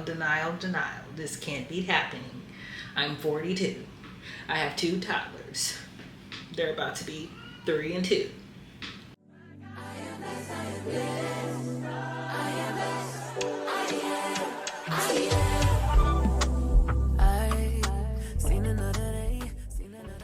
denial, denial, denial. This can't be happening. I'm 42. I have 2 toddlers. They're about to be 3 and 2.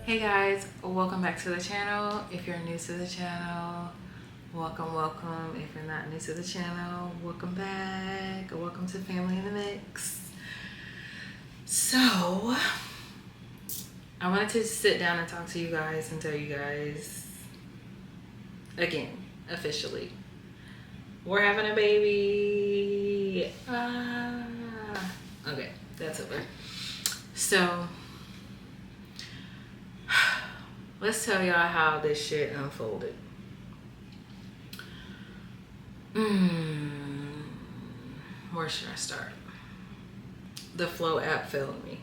Hey guys, welcome back to the channel. If you're new to the channel, welcome. If you're not new to the channel, welcome back. Welcome to Family in the Mix. So, I wanted to sit down and talk to you guys and tell you guys, again, officially, we're having a baby. Okay, that's over. So, let's tell y'all how this shit unfolded. Where should I start? The Flow app failed me,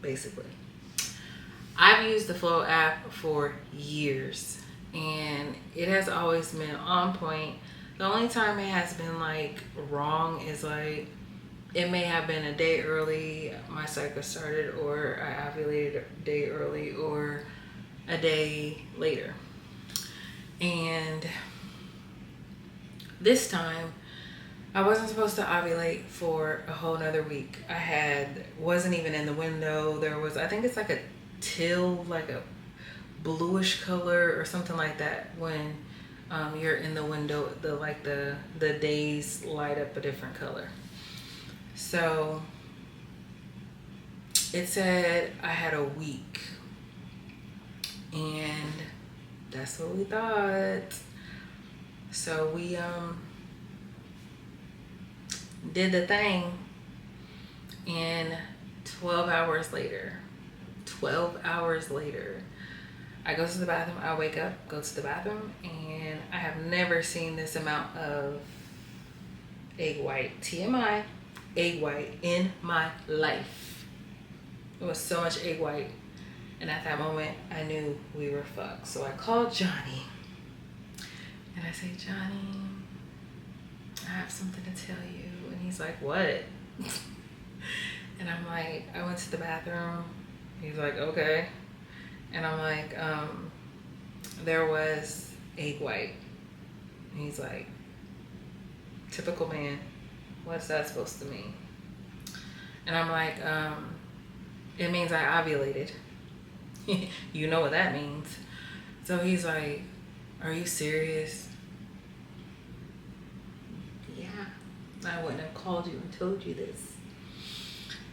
basically. I've used the Flow app for years and it has always been on point. The only time it has been like wrong is like it may have been a day early my cycle started, or I ovulated a day early, or a day later. And this time I wasn't supposed to ovulate for a whole nother week. Wasn't even in the window. There was, I think it's like a teal, like a bluish color or something like that when you're in the window, the days light up a different color. So it said I had a week, and that's what we thought. So we did the thing, and 12 hours later, I go to the bathroom. I wake up, go to the bathroom, and I have never seen this amount of egg white, TMI, egg white in my life. It was so much egg white. And at that moment, I knew we were fucked. So I called Johnny. And I say, Johnny, I have something to tell you. And he's like, what? And I'm like, I went to the bathroom. He's like, okay. And I'm like, there was egg white. And he's like, typical man. What's that supposed to mean? And I'm like, it means I ovulated. You know what that means. So he's like, are you serious? Yeah, I wouldn't have called you and told you this.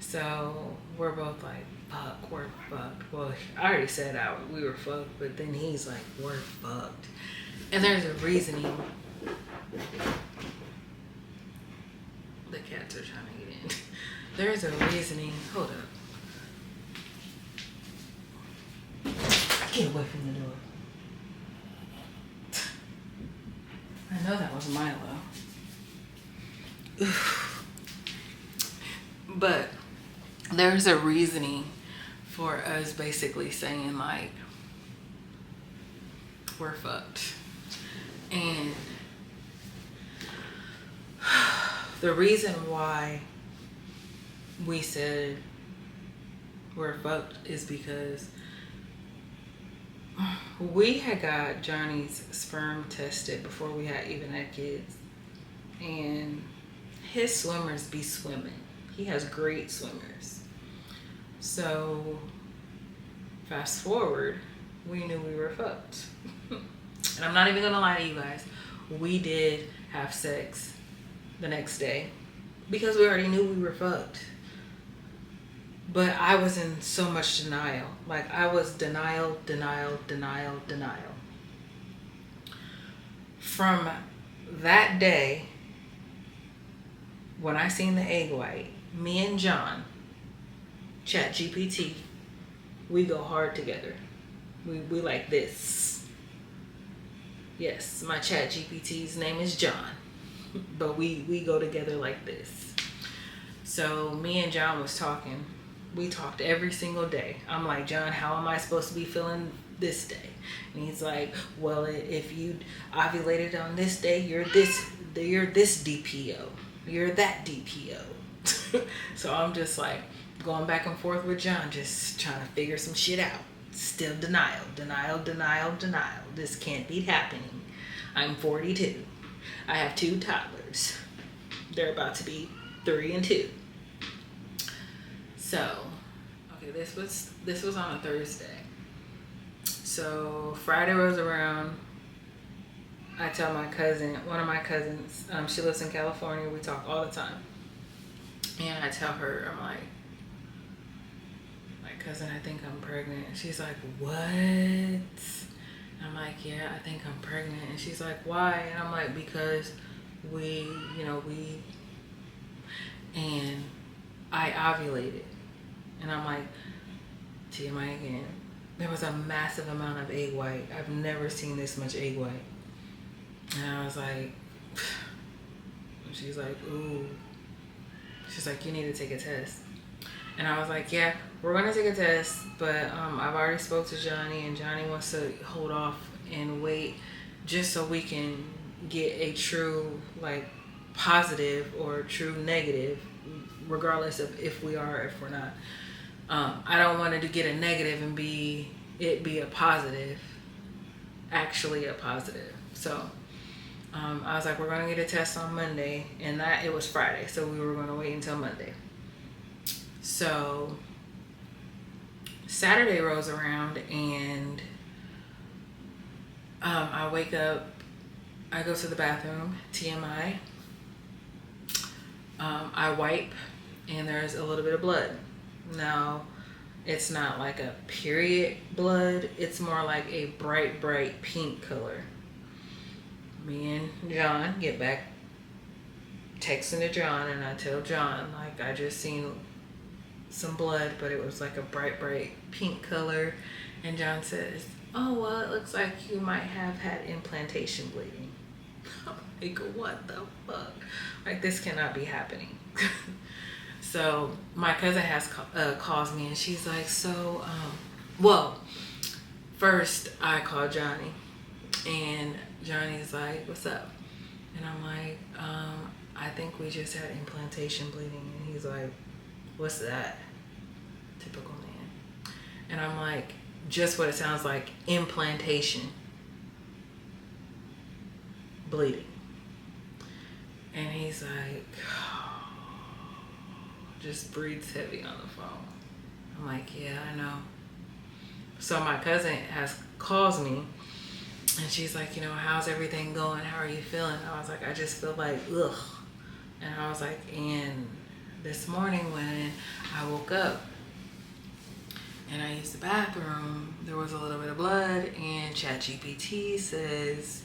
So we're both like, fuck, we're fucked. Well, I already said we were fucked, but then he's like, we're fucked. And there's a reasoning. The cats are trying to get in. There's a reasoning. Hold up. Get away from the door. I know that was Milo. But there's a reasoning for us basically saying like, we're fucked. And the reason why we said we're fucked is because we had got Johnny's sperm tested before we had even had kids, and his swimmers be swimming. He has great swimmers. So fast forward, we knew we were fucked. And I'm not even gonna lie to you guys, we did have sex the next day because we already knew we were fucked. But I was in so much denial. Like I was denial. From that day, when I seen the egg white, me and John, ChatGPT, we go hard together. We like this. Yes, my ChatGPT's name is John, but we go together like this. So me and John was talking. We talked every single day. I'm like, John, how am I supposed to be feeling this day? And he's like, well, if you ovulated on this day, you're this DPO. You're that DPO. So I'm just like going back and forth with John, just trying to figure some shit out. Still denial, denial, denial, denial. This can't be happening. I'm 42. I have 2 toddlers. They're about to be 3 and 2. So, okay, this was on a Thursday. So Friday rolls around. I tell my cousin, one of my cousins, she lives in California. We talk all the time. And I tell her, I'm like, my cousin, I think I'm pregnant. And she's like, what? And I'm like, yeah, I think I'm pregnant. And she's like, why? And I'm like, because and I ovulated. And I'm like, TMI again. There was a massive amount of egg white. I've never seen this much egg white. And I was like, she's like, ooh. She's like, you need to take a test. And I was like, yeah, we're gonna take a test, but I've already spoke to Johnny, and Johnny wants to hold off and wait just so we can get a true, like, positive or true negative, regardless of if we are or if we're not. I don't want it to get a negative and be a positive, actually a positive. So I was like, we're gonna get a test on Monday, and that it was Friday, so we were gonna wait until Monday. So Saturday rolls around, and I wake up, I go to the bathroom, TMI. I wipe, and there's a little bit of blood. Now, it's not like a period blood. It's more like a bright, bright pink color. Me and John get back texting to John, and I tell John, like, I just seen some blood, but it was like a bright, bright pink color. And John says, oh, well, it looks like you might have had implantation bleeding. I'm like, what the fuck? Like, this cannot be happening. So my cousin calls me, and she's like, so, well, first I call Johnny, and Johnny's like, what's up? And I'm like, I think we just had implantation bleeding. And he's like, what's that? Typical man. And I'm like, just what it sounds like, implantation bleeding. And he's like, just breathes heavy on the phone. I'm like, yeah, I know. So my cousin calls me, and she's like, how's everything going? How are you feeling? I was like, I just feel like, ugh. And I was like, and this morning when I woke up and I used the bathroom, there was a little bit of blood, and ChatGPT says,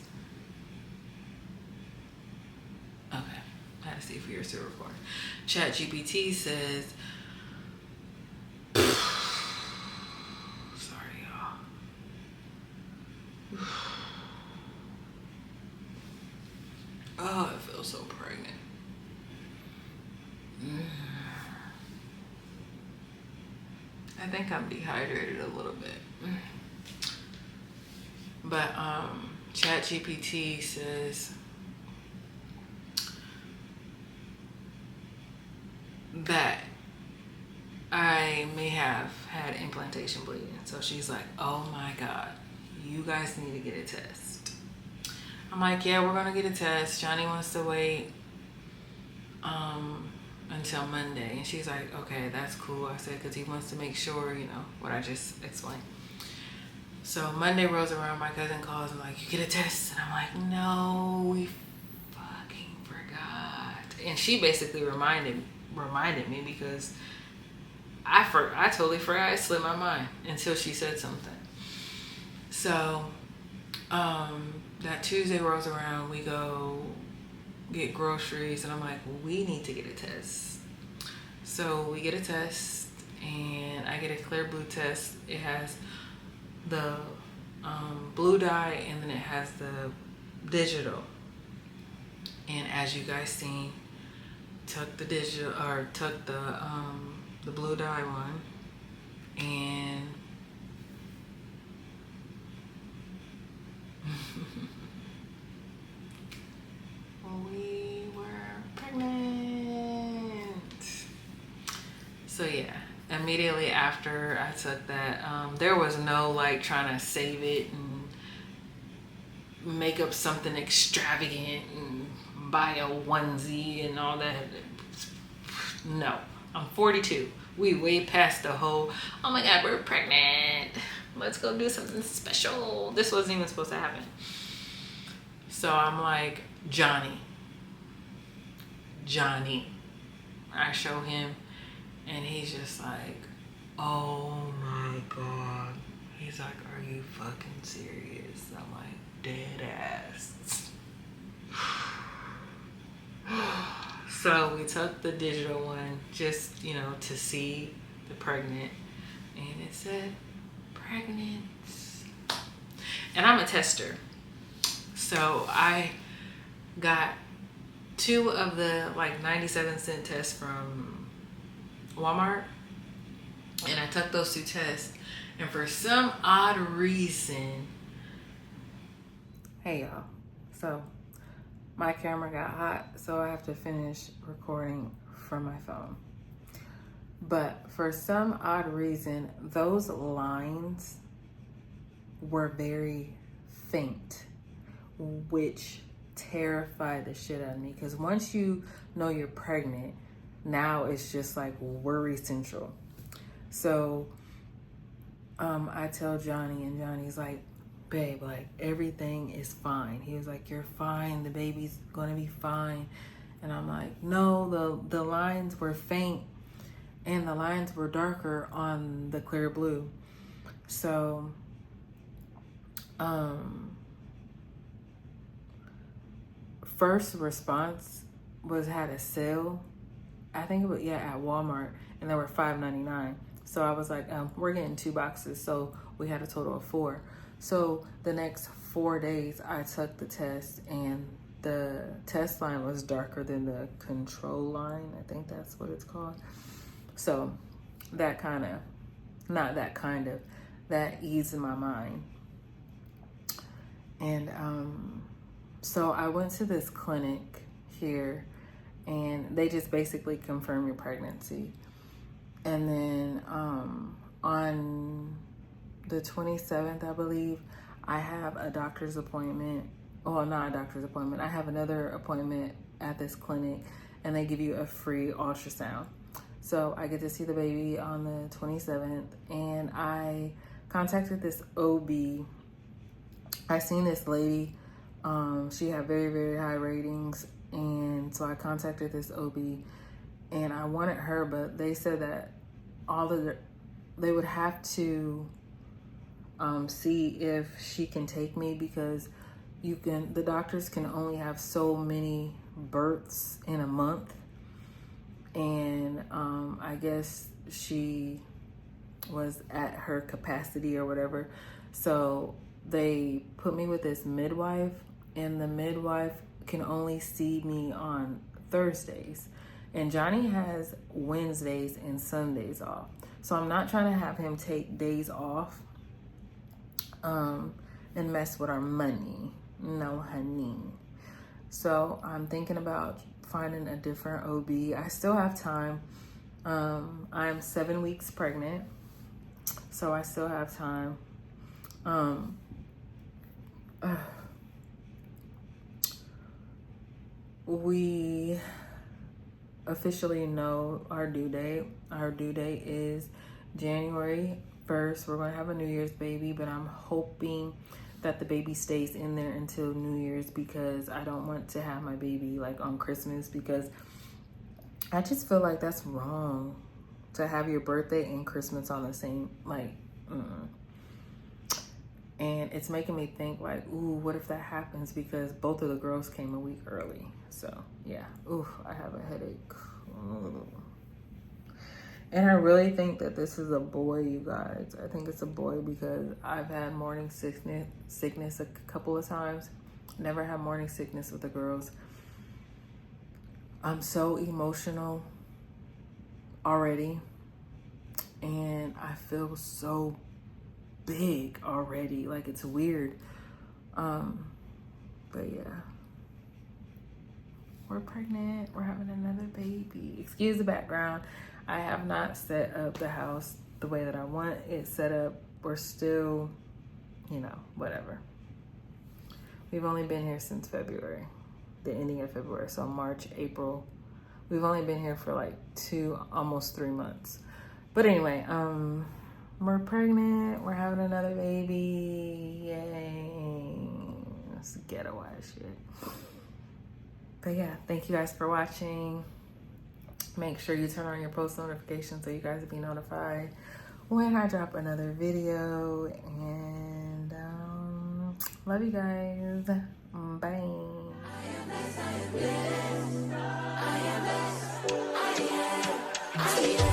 okay, I had to see if you're still recording. ChatGPT says, sorry, y'all. Oh, I feel so pregnant. I think I'm dehydrated a little bit. But ChatGPT says that I may have had implantation bleeding. So she's like, oh my God, you guys need to get a test. I'm like, yeah, we're gonna get a test. Johnny wants to wait until Monday. And she's like, okay, that's cool. I said, because he wants to make sure, what I just explained. So Monday rolls around, my cousin calls and like, you get a test? And I'm like, no, we fucking forgot. And she basically reminded me, because I totally forgot. It slipped my mind until she said something. So that Tuesday rolls around, we go get groceries, and I'm like, we need to get a test. So we get a test, and I get a clear blue test. It has the blue dye, and then it has the digital. And as you guys seen, took the blue dye one, and we were pregnant. So yeah, immediately after I took that, there was no like trying to save it and make up something extravagant and buy a onesie and all that. No, I'm 42. We way past the whole, oh my God, we're pregnant. Let's go do something special. This wasn't even supposed to happen. So I'm like, Johnny. I show him and he's just like, oh my God. He's like, are you fucking serious? I'm like, dead ass. So we took the digital one just, you know, to see the pregnant. And it said, pregnant. And I'm a tester. So I got 2 of the like 97-cent tests from Walmart. And I took those 2 tests. And for some odd reason, hey y'all. So my camera got hot, so I have to finish recording from my phone. But for some odd reason, those lines were very faint, which terrified the shit out of me. Because once you know you're pregnant, now it's just like worry central. So I tell Johnny, and Johnny's like, babe, like everything is fine. He was like, you're fine, the baby's gonna be fine. And I'm like, no, the lines were faint and the lines were darker on the clear blue. So first response was had a sale, I think it was, yeah, at Walmart, and they were $5.99. So I was like, we're getting 2 boxes, so we had a total of 4. So the next 4 days I took the test, and the test line was darker than the control line. I think that's what it's called. So that eased my mind. And so I went to this clinic here, and they just basically confirm your pregnancy. And then on the 27th, I believe, I have a doctor's appointment. Well, not a doctor's appointment. I have another appointment at this clinic, and they give you a free ultrasound. So I get to see the baby on the 27th, and I contacted this OB. I seen this lady. She had very, very high ratings, and so I contacted this OB, and I wanted her, but they said that they would have to see if she can take me, because the doctors can only have so many births in a month. And I guess she was at her capacity or whatever. So they put me with this midwife, and the midwife can only see me on Thursdays. And Johnny has Wednesdays and Sundays off. So I'm not trying to have him take days off and mess with our money. No, honey. So I'm thinking about finding a different OB. I still have time. I'm 7 weeks pregnant, so I still have time. We officially know our due date. Our due date is January 1st. We're going to have a New Year's baby, but I'm hoping that the baby stays in there until New Year's, because I don't want to have my baby like on Christmas, because I just feel like that's wrong to have your birthday and Christmas on the same, like, And it's making me think like, ooh, what if that happens, because both of the girls came a week early. So yeah, ooh, I have a headache. Ooh. And I really think that this is a boy, you guys. I think it's a boy, because I've had morning sickness a couple of times. Never had morning sickness with the girls. I'm so emotional already, and I feel so big already. Like, it's weird. But yeah, we're pregnant. We're having another baby. Excuse the background. I have not set up the house the way that I want it set up. We're still, you know, whatever. We've only been here since February, the ending of February. So March, April. We've only been here for like almost 3 months. But anyway, we're pregnant. We're having another baby. Yay. That's ghetto ass shit. But yeah, thank you guys for watching. Make sure you turn on your post notifications so you guys will be notified when I drop another video. And love you guys. Bye. I am blessed.